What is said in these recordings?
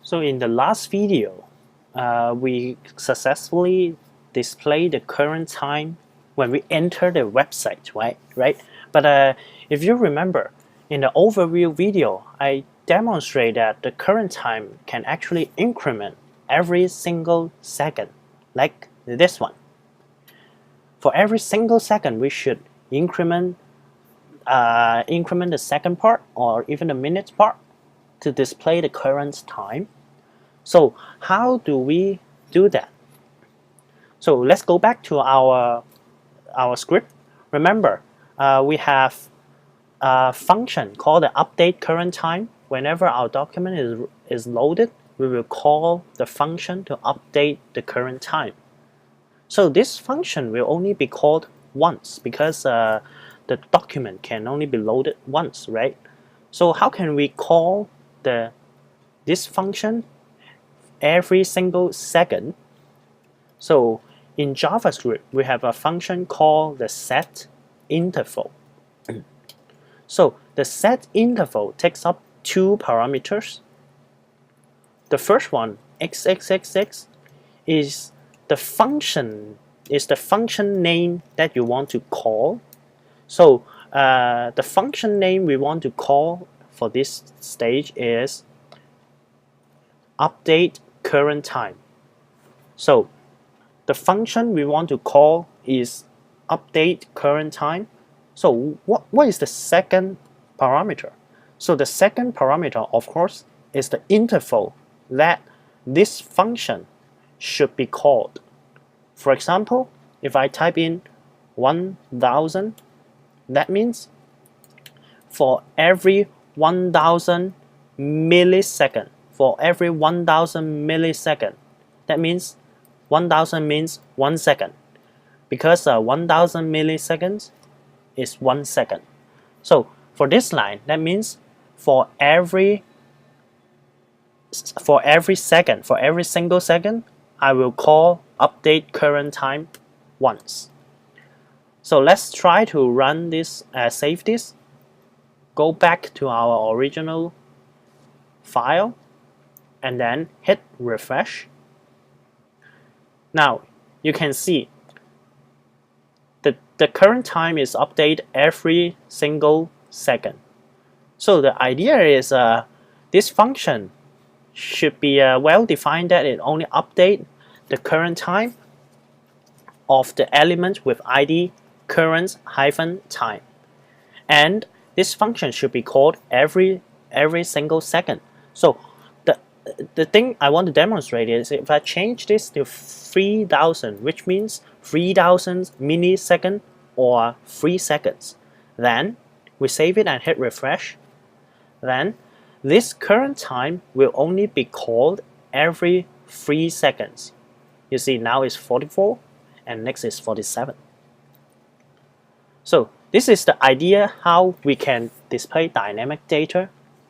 So in the last video, we successfully displayed the current time when we enter the website, right? But if you remember, in the overview video, I demonstrate that the current time can actually increment every single second, like this one. For every single second, we should increment the second part or even the minute part to display the current time. So how do we do that? So let's go back to our script. Remember, we have a function called the update current time. Whenever our document is loaded, we will call the function to update the current time. So this function will only be called once because the document can only be loaded once, right? So how can we call this function every single second? So in JavaScript, we have a function called the set interval. So the set interval takes up two parameters. The first one, xxxx, is the function name that you want to call. So the function name we want to call for this stage is update current time. So the function we want to call is update current time. So what is the second parameter? So the second parameter, of course, is the interval that this function should be called. For example, if I type in 1000, that means for every 1000 millisecond, that means 1000 means 1 second, because 1000 milliseconds is 1 second. So for this line, that means for every single second, I will call update current time once. So let's try to run this, save this, go back to our original file, and then hit refresh. Now you can see the current time is updated every single second. So the idea is this function should be well defined, that it only updates the current time of the element with ID current-time, and this function should be called every single second. So the thing I want to demonstrate is if I change this to 3000, which means 3000 milliseconds or 3 seconds, then we save it and hit refresh, then this current time will only be called every 3 seconds. You see, now it's 44 and next is 47. So this is the idea how we can display dynamic data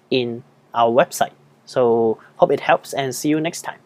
in our website. So hope it helps, and see you next time.